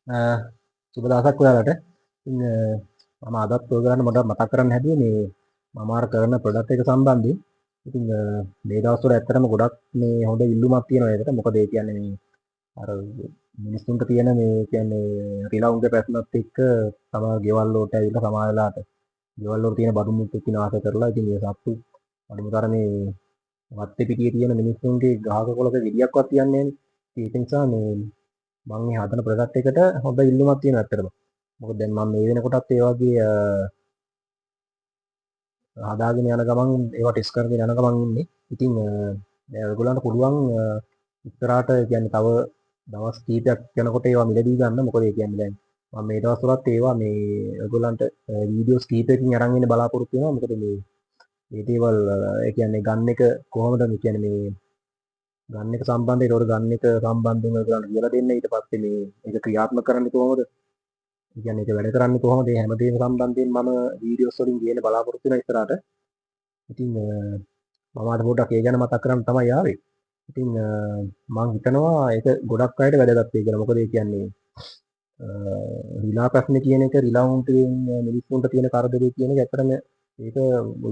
සුබ දවසක් ඔයාලට. ඉතින් මම අදත් ඔයගලන්ට මට මතක් කරන්න හැදුවේ මේ මම අර කරන ප්‍රොඩක්ට් එක සම්බන්ධයෙන්. ඉතින් මේ දවස්වල ඇත්තටම ගොඩක් මේ හොඳ ඉල්ලුමක් තියෙනවා ඒකට. මොකද ඒ කියන්නේ මේ අර මිනිස්සුන්ට තියෙන මේ කියන්නේ රිලවුන්ගේ පැතුමත් එක්ක තමයි ගෙවල් වලට ඇවිල්ලා සමහර වෙලාවට ගෙවල් වල තියෙන බඩු මුට්ටු විනාශ කරලා ඉතින් ඒ සත්තු අඩුම තරමේ වත්තේ පිටියේ තියෙන මිනිස්සුන්ගේ ගහක කොළක ගෙඩියක්වත් තියන්නේ නැහැ. ඒක නිසා මේ මම මේ හදන ප්‍රොඩක්ට් එකට හොඳ ඉල්ලුමක් තියෙනවා ඇත්තටම. මොකද දැන් මම මේ වෙනකොටත් ඒ වගේ හදාගෙන යන ගමන් ඒවා ටෙස්ට් කරගෙන යන ගමන් ඉන්නේ. ඉතින් දැන් ඔයගොල්ලන්ට පුළුවන් ඉස්සරහට කියන්නේ තව දවස් කීපයක් යනකොට ඒවා මිලදී ගන්න. මොකද ඒ කියන්නේ දැන් මම මේ දවස්වලත් ඒවා මේ ඔයගොල්ලන්ට වීඩියෝස් කීපයකින් අරන් ඉන්න බලාපොරොත්තු වෙනවා. මොකද මේ දේවල් ඒ කියන්නේ ගන්න එක කොහොමද මේ කියන්නේ මේ ගන්න එක සම්බන්ධයෙන් ඒතකොට ගන්න එක සම්බන්ධයෙන් ඔයගොල්ලන්ට කියලා දෙන්න. ඊට පස්සේ මේ ඒක ක්‍රියාත්මක කරන්නේ කොහොමද? ඒ කියන්නේ ඒක වැඩ කරන්නේ කොහොමද? මේ හැමදේම සම්බන්ධයෙන් මම වීඩියෝස් වලින් ගේන්න බලාපොරොත්තු වෙනවා ඉස්සරහට. ඉතින් මම අද පොඩ්ඩක් ඒ ගැන මතක් කරන්න තමයි ආවේ. ඉතින් මම හිතනවා ඒක ගොඩක් අයට වැදගත් වෙයි කියලා. මොකද ඒ කියන්නේ රිලා ප්‍රශ්න කියන එක රිලවුන්ටෙන් මිනිස්සුන්ට තියෙන කරදරේ කියන එක ඇත්තටම ඒක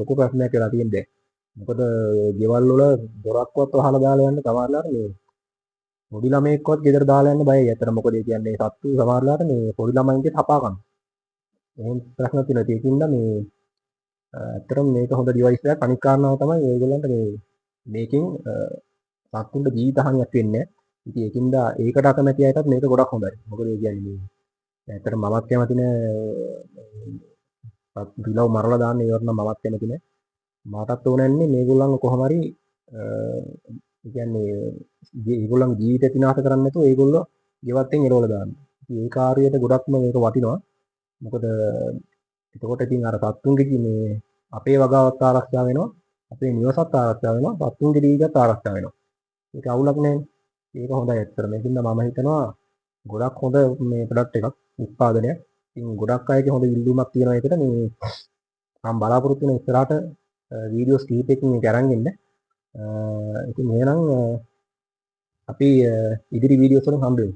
ලොකු ප්‍රශ්නයක් වෙලා තියෙන්නේ. මොකද ගෙවල් වල දොරක්වත් වහලා දාලා යන්න සමහරලාට මේ පොඩි ළමයෙක්වත් ගෙදර දාලා යන්න බයයි. ඇත්තට මොකද ඒ කියන්නේ සත්තු සමහරලාට මේ පොඩි ළමයින්ගේ හපා කනවා. එහෙම ප්‍රශ්න තියෙනවා. ඒකින්ද මේ ඇත්තටම මේක හොඳ ඩිවයිස් එකක්. අනිත් කාරණාව තමයි ඒගොල්ලන්ට මේකෙන් සත්තුන්ට ජීවිත හානියක් වෙන්නේ නැහැ. ඉතින් ඒකින්ද ඒකට අකමැති අයටත් මේක ගොඩක් හොඳයි. මොකද ඒ කියන්නේ ඇත්තට මමත් කැමති නෑ රිලව් මරලා දාන්න ඒවට නම් මමත් කැමති නෑ. මටත් ඕනන්නේ මේගොල්ලන්ව කොහොම හරි ඒ කියන්නේ ඒගොල්ලන්ගේ ජීවිත විනාශ කරන්නේ නැතුව ඒගොල්ලෝ ගෙවත්තෙන් එරවලා දාන්න. ඉතින් ඒ කාර්යයට ගොඩක්ම මේක වටිනවා. මොකද එතකොට ඉතින් අර සත්තුන්ගේ මේ අපේ වගාවත් ආරක්ෂා වෙනවා. අපේ නිවසත් ආරක්ෂා වෙනවා. සත්තුන්ගේ ජීවිතත් ආරක්ෂා වෙනවා. ඒක අවුලක් නෑනේ. ඒක හොඳයි ඇත්තට. මේකින්ද මම හිතනවා ගොඩක් හොඳ මේ ප්‍රොඩක්ට් එකක් උත්පාදනයක්. ඉතින් ගොඩක් අයගේ හොඳ ඉල්ලුමක් තියෙනවා ඒකට. මේ මම බලාපොරොත්තු වෙන ඉස්සරහට වීඩියෝස් කීපයකින් මේක අරන් එන්න. ඉතින් එහෙනම් අපි ඉදිරි වීඩියෝස් වලින් හම්බ වෙමු.